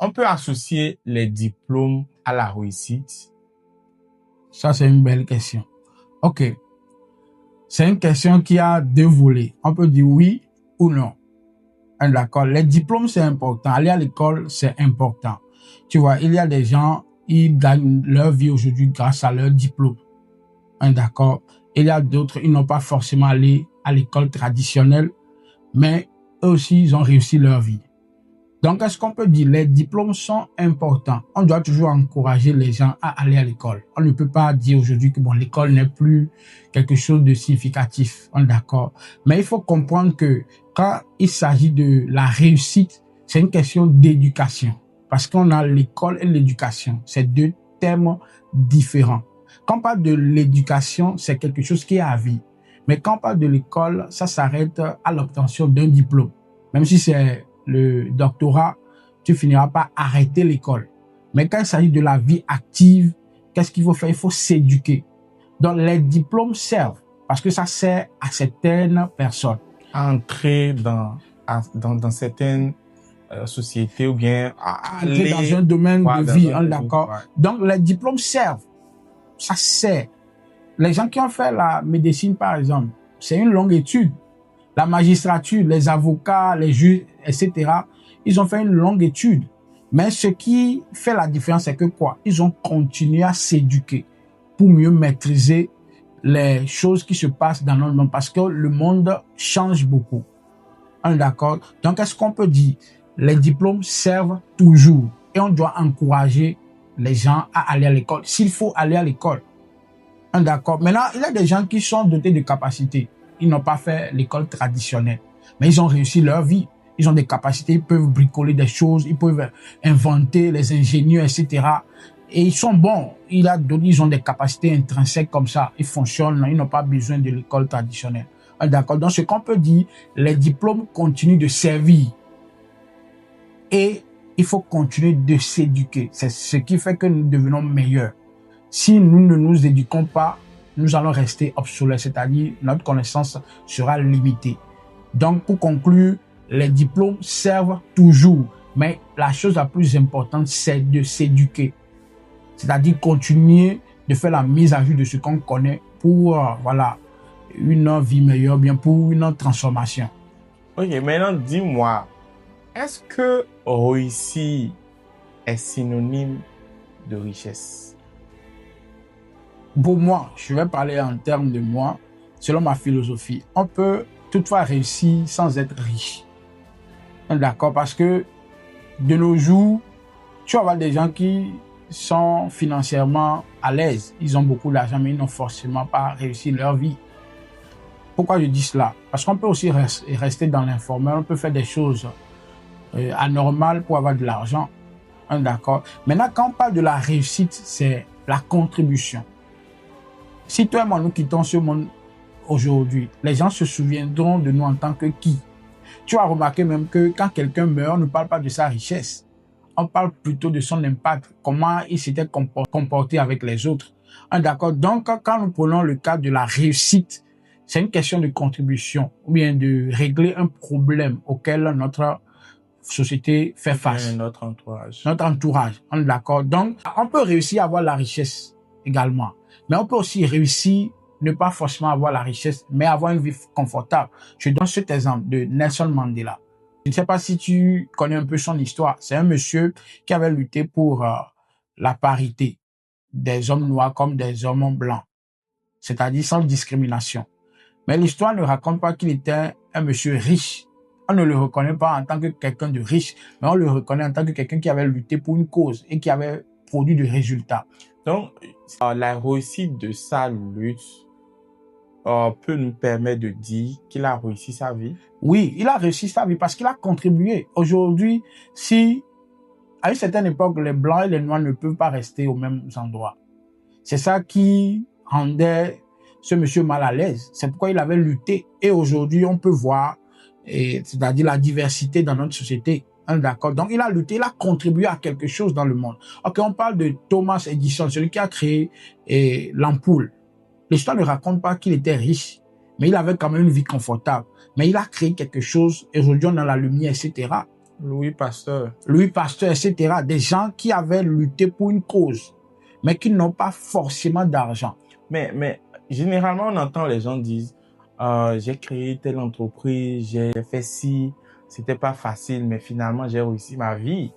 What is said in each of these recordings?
on peut associer les diplômes à la réussite? Ça, c'est une belle question. OK. C'est une question qui a deux volets. On peut dire oui ou non. D'accord. Les diplômes, c'est important. Aller à l'école, c'est important. Tu vois, il y a des gens, ils gagnent leur vie aujourd'hui grâce à leur diplôme. D'accord. Il y a d'autres, ils n'ont pas forcément allé à l'école traditionnelle, mais eux aussi, ils ont réussi leur vie. Donc, est-ce qu'on peut dire les diplômes sont importants? On doit toujours encourager les gens à aller à l'école. On ne peut pas dire aujourd'hui que bon, l'école n'est plus quelque chose de significatif. On est d'accord. Mais il faut comprendre que quand il s'agit de la réussite, c'est une question d'éducation. Parce qu'on a l'école et l'éducation. C'est deux thèmes différents. Quand on parle de l'éducation, c'est quelque chose qui est à vie. Mais quand on parle de l'école, ça s'arrête à l'obtention d'un diplôme. Même si c'est le doctorat, tu finiras par arrêter l'école. Mais quand il s'agit de la vie active, qu'est-ce qu'il faut faire? Il faut s'éduquer. Donc, les diplômes servent parce que ça sert à certaines personnes. Entrer dans certaines sociétés ou bien aller dans un domaine de vie, d'accord. Ouais. Donc, les diplômes servent. Ça sert. Les gens qui ont fait la médecine, par exemple, c'est une longue étude. La magistrature, les avocats, les juges, etc., ils ont fait une longue étude. Mais ce qui fait la différence, c'est que quoi? Ils ont continué à s'éduquer pour mieux maîtriser les choses qui se passent dans notre monde parce que le monde change beaucoup. On est d'accord? Donc, est-ce qu'on peut dire les diplômes servent toujours et on doit encourager les gens à aller à l'école s'il faut aller à l'école. On est d'accord? Maintenant, il y a des gens qui sont dotés de capacités. Ils n'ont pas fait l'école traditionnelle, mais ils ont réussi leur vie. Ils ont des capacités, ils peuvent bricoler des choses, ils peuvent inventer, les ingénieurs, etc. Et ils sont bons. Ils ont des capacités intrinsèques comme ça. Ils fonctionnent, ils n'ont pas besoin de l'école traditionnelle. D'accord. Donc, ce qu'on peut dire, les diplômes continuent de servir. Et il faut continuer de s'éduquer. C'est ce qui fait que nous devenons meilleurs. Si nous ne nous éduquons pas, nous allons rester obsolètes, c'est-à-dire notre connaissance sera limitée. Donc, pour conclure, les diplômes servent toujours, mais la chose la plus importante, c'est de s'éduquer. C'est-à-dire continuer de faire la mise à jour de ce qu'on connaît pour, une vie meilleure, bien pour une transformation. Ok, maintenant dis-moi, est-ce que réussir est synonyme de richesse? Pour moi, je vais parler en termes de moi, selon ma philosophie. On peut toutefois réussir sans être riche. D'accord? Parce que de nos jours, tu vas avoir des gens qui sont financièrement à l'aise. Ils ont beaucoup d'argent, mais ils n'ont forcément pas réussi leur vie. Pourquoi je dis cela? Parce qu'on peut aussi rester dans l'informel. On peut faire des choses anormales pour avoir de l'argent. D'accord? Maintenant, quand on parle de la réussite, c'est la contribution. Si toi et moi, nous quittons ce monde aujourd'hui, les gens se souviendront de nous en tant que qui? Tu as remarqué même que quand quelqu'un meurt, on ne parle pas de sa richesse. On parle plutôt de son impact, comment il s'était comporté avec les autres. D'accord? Donc, quand nous prenons le cas de la réussite, c'est une question de contribution ou bien de régler un problème auquel notre société fait face. Notre entourage. Notre entourage. On est d'accord? Donc, on peut réussir à avoir la richesse également. Mais on peut aussi réussir, ne pas forcément avoir la richesse, mais avoir une vie confortable. Je donne cet exemple de Nelson Mandela. Je ne sais pas si tu connais un peu son histoire. C'est un monsieur qui avait lutté pour la parité des hommes noirs comme des hommes blancs, c'est-à-dire sans discrimination. Mais l'histoire ne raconte pas qu'il était un monsieur riche. On ne le reconnaît pas en tant que quelqu'un de riche, mais on le reconnaît en tant que quelqu'un qui avait lutté pour une cause et qui avait produit des résultats. Donc, la réussite de sa lutte peut nous permettre de dire qu'il a réussi sa vie? Oui, il a réussi sa vie parce qu'il a contribué. Aujourd'hui, si à une certaine époque, les Blancs et les Noirs ne peuvent pas rester aux mêmes endroits. C'est ça qui rendait ce monsieur mal à l'aise. C'est pourquoi il avait lutté. Et aujourd'hui, on peut voir, c'est-à-dire la diversité dans notre société. D'accord. Donc, il a lutté, il a contribué à quelque chose dans le monde. Ok, on parle de Thomas Edison, celui qui a créé l'ampoule. L'histoire ne raconte pas qu'il était riche, mais il avait quand même une vie confortable. Mais il a créé quelque chose, et aujourd'hui on a la lumière, etc. Louis Pasteur. Louis Pasteur, etc. Des gens qui avaient lutté pour une cause, mais qui n'ont pas forcément d'argent. Mais généralement, on entend les gens dire, j'ai créé telle entreprise, j'ai fait ci, c'était pas facile, mais finalement, j'ai réussi ma vie.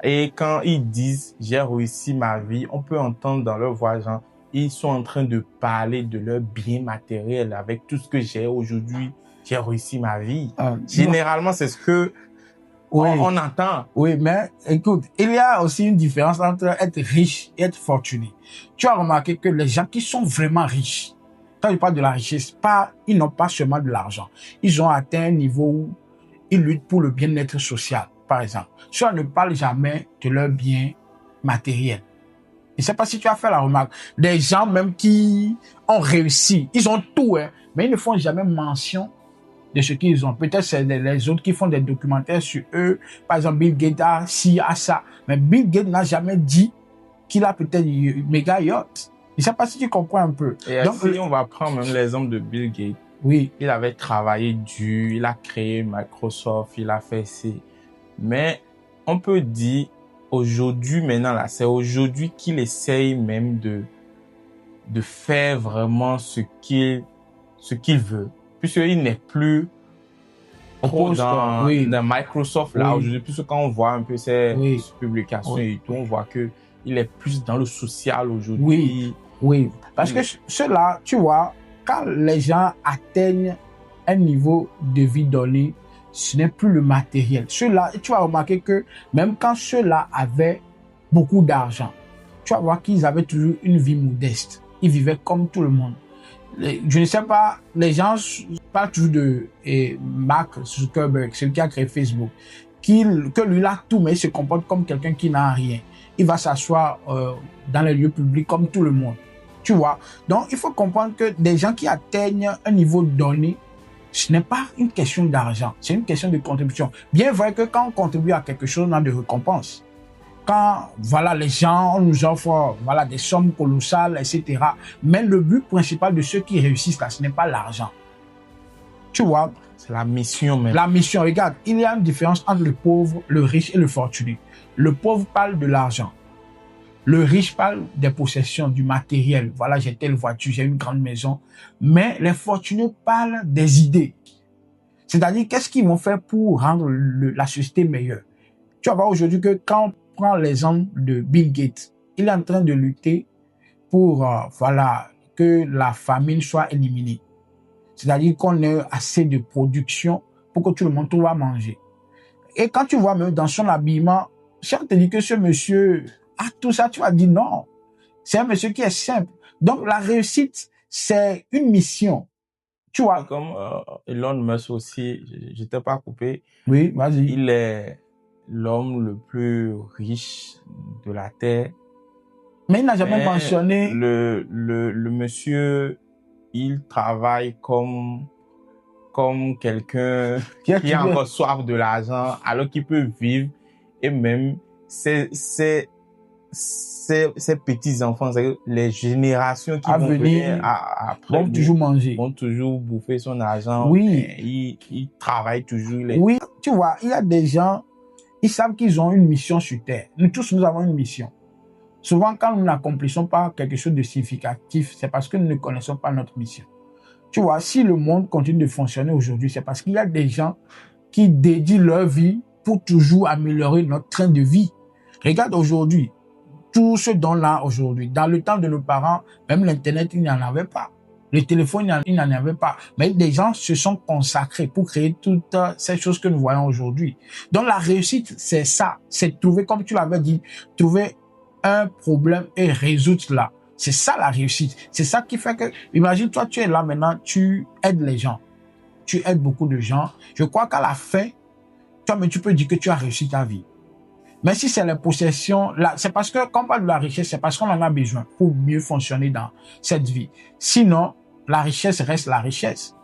Et quand ils disent, j'ai réussi ma vie, on peut entendre dans leur voix, genre, ils sont en train de parler de leur bien matériel. Avec tout ce que j'ai aujourd'hui, j'ai réussi ma vie. Généralement, c'est ce que on entend. Oui, mais écoute, il y a aussi une différence entre être riche et être fortuné. Tu as remarqué que les gens qui sont vraiment riches, quand je parle de la richesse, ils n'ont pas seulement de l'argent. Ils ont atteint un niveau où ils luttent pour le bien-être social, par exemple. Ceux ne parlent jamais de leur bien matériel. Je ne sais pas si tu as fait la remarque. Des gens même qui ont réussi, ils ont tout, hein, mais ils ne font jamais mention de ce qu'ils ont. Peut-être c'est les autres qui font des documentaires sur eux. Par exemple, Bill Gates a ci, a ça. Mais Bill Gates n'a jamais dit qu'il a peut-être une méga yacht. Je ne sais pas si tu comprends un peu. Et donc, si on va prendre même l'exemple de Bill Gates. Oui. Il avait travaillé dur, il a créé Microsoft, il a fait ci. Mais on peut dire aujourd'hui, maintenant là, c'est aujourd'hui qu'il essaye même de faire vraiment ce qu'il veut. Puisqu'il n'est plus dans Microsoft là aujourd'hui, puisque quand on voit un peu ses publications et tout, on voit que il est plus dans le social aujourd'hui. Oui. Parce que ceux-là, tu vois, quand les gens atteignent un niveau de vie donné, ce n'est plus le matériel. Ceux-là, tu vas remarquer que même quand ceux-là avaient beaucoup d'argent, tu vas voir qu'ils avaient toujours une vie modeste. Ils vivaient comme tout le monde. Je ne sais pas, les gens parlent toujours de Mark Zuckerberg, celui qui a créé Facebook, que lui a tout, mais il se comporte comme quelqu'un qui n'a rien. Il va s'asseoir dans les lieux publics comme tout le monde. Tu vois? Donc, il faut comprendre que des gens qui atteignent un niveau donné, ce n'est pas une question d'argent, c'est une question de contribution. Bien vrai que quand on contribue à quelque chose, on a de récompenses. Quand, voilà, les gens, on nous offre, voilà, des sommes colossales, etc. Mais le but principal de ceux qui réussissent là, ce n'est pas l'argent. Tu vois? C'est la mission même. La mission, regarde, il y a une différence entre le pauvre, le riche et le fortuné. Le pauvre parle de l'argent. Le riche parle des possessions, du matériel. Voilà, j'ai telle voiture, j'ai une grande maison. Mais les fortunés parlent des idées. C'est-à-dire, qu'est-ce qu'ils vont faire pour rendre la société meilleure? Tu vas voir aujourd'hui que quand on prend l'exemple de Bill Gates, il est en train de lutter pour, voilà, que la famine soit éliminée. C'est-à-dire qu'on ait assez de production pour que tout le monde trouve à manger. Et quand tu vois même dans son habillement, si on te dit que ce monsieur a tout ça, tu vas dire non. C'est un monsieur qui est simple. Donc la réussite, c'est une mission. Tu vois. Comme Elon Musk aussi, je t'ai pas coupé. Oui, vas-y. Il est l'homme le plus riche de la Terre. Mais il n'a jamais mentionné. Le monsieur, il travaille comme quelqu'un qui a encore soif de l'argent, alors qu'il peut vivre, et même ses petits-enfants, les générations qui vont venir après, vont toujours manger. Vont toujours bouffer son argent. Oui. Il travaille toujours. Oui, tu vois, il y a des gens, ils savent qu'ils ont une mission sur Terre. Nous tous, nous avons une mission. Souvent, quand nous n'accomplissons pas quelque chose de significatif, c'est parce que nous ne connaissons pas notre mission. Tu vois, si le monde continue de fonctionner aujourd'hui, c'est parce qu'il y a des gens qui dédient leur vie pour toujours améliorer notre train de vie. Regarde aujourd'hui, tout ce don-là aujourd'hui, dans le temps de nos parents, même l'Internet, il n'y en avait pas. Le téléphone, il n'en avait pas. Mais des gens se sont consacrés pour créer toutes ces choses que nous voyons aujourd'hui. Donc la réussite, c'est ça. C'est trouver, comme tu l'avais dit, trouver un problème et résoudre cela. C'est ça la réussite. C'est ça qui fait que, imagine toi, tu es là maintenant, tu aides les gens. Tu aides beaucoup de gens. Je crois qu'à la fin, toi-même, tu peux dire que tu as réussi ta vie. Mais si c'est les possessions, là, c'est parce que, quand on parle de la richesse, c'est parce qu'on en a besoin pour mieux fonctionner dans cette vie. Sinon, la richesse reste la richesse.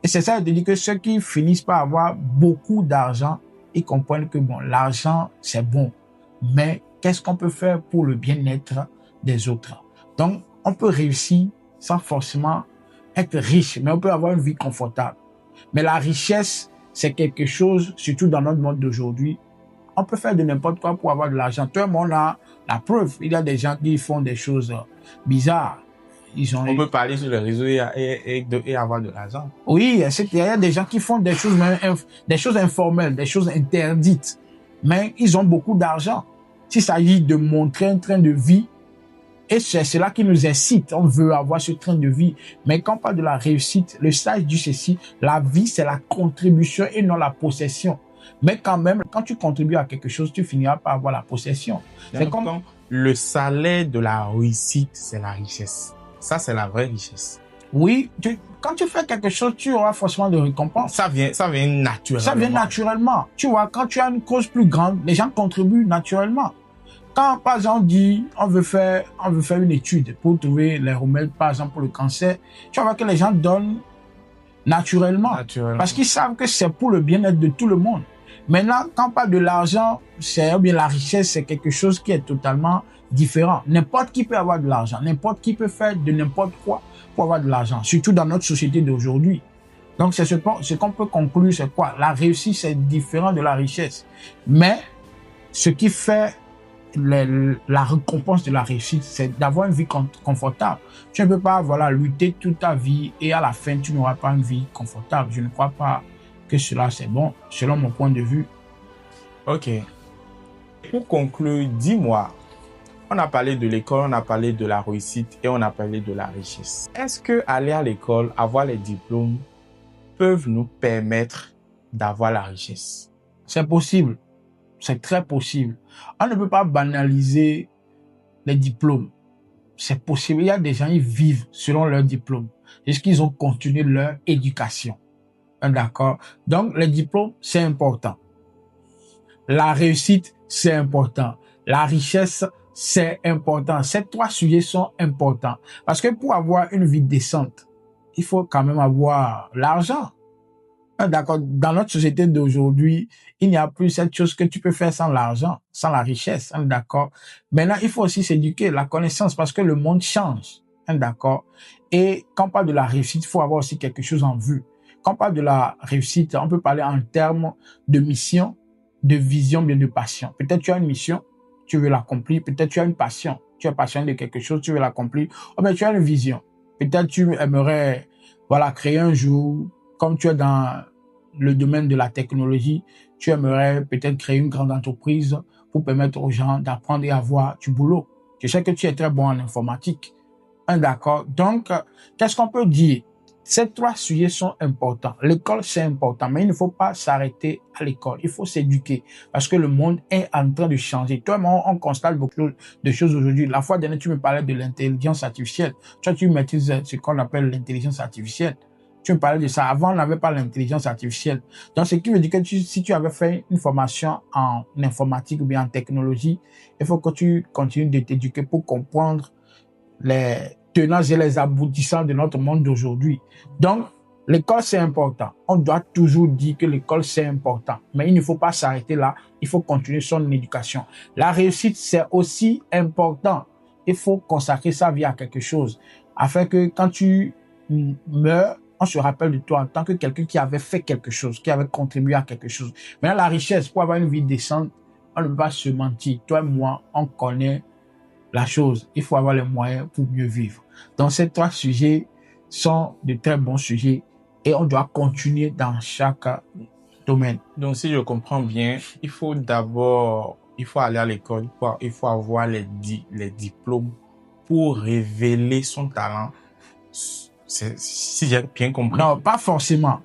Et c'est ça, je te dis que ceux qui finissent par avoir beaucoup d'argent, ils comprennent que bon, l'argent, c'est bon. Mais qu'est-ce qu'on peut faire pour le bien-être des autres? Donc, on peut réussir sans forcément être riche, mais on peut avoir une vie confortable. Mais la richesse, c'est quelque chose, surtout dans notre monde d'aujourd'hui, on peut faire de n'importe quoi pour avoir de l'argent. Tout le monde a la preuve. Il y a des gens qui font des choses bizarres. On peut parler sur les réseaux et avoir de l'argent. Oui, il y a des gens qui font des choses informelles, des choses interdites. Mais ils ont beaucoup d'argent. S'il s'agit de montrer un train de vie, et c'est cela qui nous incite. On veut avoir ce train de vie. Mais quand on parle de la réussite, le sage dit ceci, la vie, c'est la contribution et non la possession. Mais quand même, quand tu contribues à quelque chose, tu finiras par avoir la possession. C'est comme le salaire de la réussite, c'est la richesse. Ça, c'est la vraie richesse. Oui, quand tu fais quelque chose, tu auras forcément de récompenses. Ça vient naturellement. Ça vient naturellement. Tu vois, quand tu as une cause plus grande, les gens contribuent naturellement. Quand, par exemple, on dit, on veut faire une étude pour trouver les remèdes, par exemple, pour le cancer, tu vas voir que les gens donnent naturellement. Parce qu'ils savent que c'est pour le bien-être de tout le monde. Maintenant, quand on parle de l'argent, ou bien la richesse, c'est quelque chose qui est totalement différent. N'importe qui peut avoir de l'argent. N'importe qui peut faire de n'importe quoi pour avoir de l'argent. Surtout dans notre société d'aujourd'hui. Donc, c'est ce qu'on peut conclure, c'est quoi? La réussite, c'est différent de la richesse. Mais, ce qui fait la récompense de la réussite, c'est d'avoir une vie confortable. Tu ne peux pas, lutter toute ta vie et à la fin, tu n'auras pas une vie confortable. Je ne crois pas que cela, c'est bon, selon mon point de vue. Ok. Pour conclure, dis-moi, on a parlé de l'école, on a parlé de la réussite et on a parlé de la richesse. Est-ce que aller à l'école, avoir les diplômes, peuvent nous permettre d'avoir la richesse? C'est possible. C'est très possible. On ne peut pas banaliser les diplômes. C'est possible. Il y a des gens qui vivent selon leur diplôme. Est-ce qu'ils ont continué leur éducation? D'accord? Donc, les diplômes, c'est important. La réussite, c'est important. La richesse, c'est important. Ces trois sujets sont importants. Parce que pour avoir une vie décente, il faut quand même avoir l'argent. D'accord. Dans notre société d'aujourd'hui, il n'y a plus cette chose que tu peux faire sans l'argent, sans la richesse. D'accord. Maintenant, il faut aussi s'éduquer, la connaissance, parce que le monde change. D'accord. Et quand on parle de la réussite, il faut avoir aussi quelque chose en vue. Quand on parle de la réussite, on peut parler en termes de mission, de vision, bien de passion. Peut-être tu as une mission, tu veux l'accomplir. Peut-être tu as une passion, tu es passionné de quelque chose, tu veux l'accomplir. Ou bien tu as une vision. Peut-être tu aimerais, créer un jour, comme tu es dans le domaine de la technologie, tu aimerais peut-être créer une grande entreprise pour permettre aux gens d'apprendre et avoir du boulot. Je sais que tu es très bon en informatique. D'accord. Donc, qu'est-ce qu'on peut dire? Ces trois sujets sont importants. L'école, c'est important, mais il ne faut pas s'arrêter à l'école. Il faut s'éduquer parce que le monde est en train de changer. Toi, on constate beaucoup de choses aujourd'hui. La fois dernière, tu me parlais de l'intelligence artificielle. Toi, tu maîtrises ce qu'on appelle l'intelligence artificielle. Tu me parlais de ça. Avant, on n'avait pas l'intelligence artificielle. Donc, ce qui veut dire que si tu avais fait une formation en informatique ou bien en technologie, il faut que tu continues de t'éduquer pour comprendre les tenants et les aboutissants de notre monde d'aujourd'hui. Donc, l'école, c'est important. On doit toujours dire que l'école, c'est important. Mais il ne faut pas s'arrêter là. Il faut continuer son éducation. La réussite, c'est aussi important. Il faut consacrer sa vie à quelque chose afin que quand tu meurs, on se rappelle de toi en tant que quelqu'un qui avait fait quelque chose, qui avait contribué à quelque chose. Maintenant, la richesse, pour avoir une vie décente, on ne peut pas se mentir. Toi et moi, on connaît la chose. Il faut avoir les moyens pour mieux vivre. Donc, ces trois sujets sont de très bons sujets et on doit continuer dans chaque domaine. Donc, si je comprends bien, il faut aller à l'école, il faut avoir les diplômes pour révéler son talent. Si j'ai bien compris. Non, pas forcément.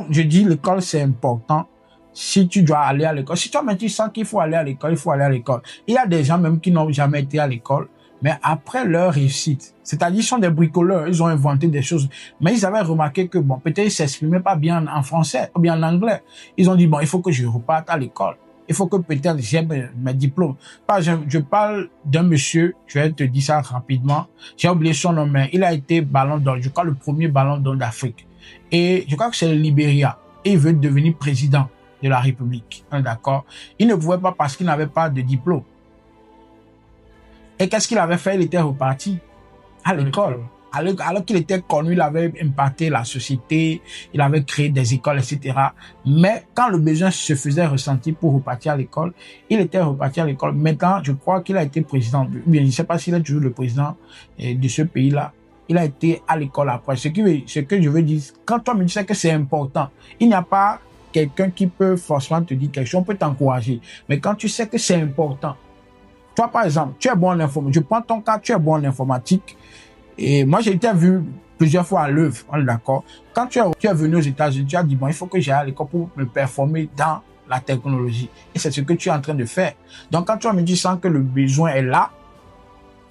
Je dis l'école, c'est important. Si tu dois aller à l'école, si toi-même tu sens qu'il faut aller à l'école, il faut aller à l'école. Il y a des gens même qui n'ont jamais été à l'école, mais après leur réussite, c'est-à-dire ils sont des bricoleurs, ils ont inventé des choses, mais ils avaient remarqué que peut-être ils s'exprimaient pas bien en français ou bien en anglais. Ils ont dit il faut que je reparte à l'école. Il faut que peut-être j'ai mes diplômes. Par exemple, je parle d'un monsieur, je vais te dire ça rapidement. J'ai oublié son nom, mais il a été ballon d'or, je crois le premier ballon d'or d'Afrique. Et je crois que c'est le Libéria. Et il veut devenir président de la République. D'accord? Il ne pouvait pas parce qu'il n'avait pas de diplôme. Et qu'est-ce qu'il avait fait? Il était reparti à l'école. Alors qu'il était connu, il avait impacté la société, il avait créé des écoles, etc. Mais quand le besoin se faisait ressentir pour repartir à l'école, il était reparti à l'école. Maintenant, je crois qu'il a été président. Bien, je ne sais pas s'il est toujours le président de ce pays-là. Il a été à l'école après. Ce que je veux dire, quand toi me dis que c'est important, il n'y a pas quelqu'un qui peut forcément te dire quelque chose, on peut t'encourager. Mais quand tu sais que c'est important, toi par exemple, tu es bon en informatique, je prends ton cas, tu es bon en informatique, et moi j'ai été vu plusieurs fois à l'œuvre, on est d'accord. Quand tu es venu aux États-Unis, tu as dit, bon, il faut que j'aille à l'école pour me performer dans la technologie. Et c'est ce que tu es en train de faire. Donc quand tu me dis sans que le besoin est là,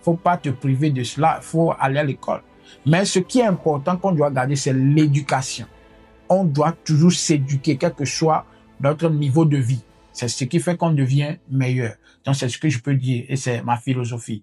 faut pas te priver de cela, il faut aller à l'école. Mais ce qui est important qu'on doit garder, c'est l'éducation. On doit toujours s'éduquer, quel que soit notre niveau de vie. C'est ce qui fait qu'on devient meilleur. Donc, c'est ce que je peux dire et c'est ma philosophie.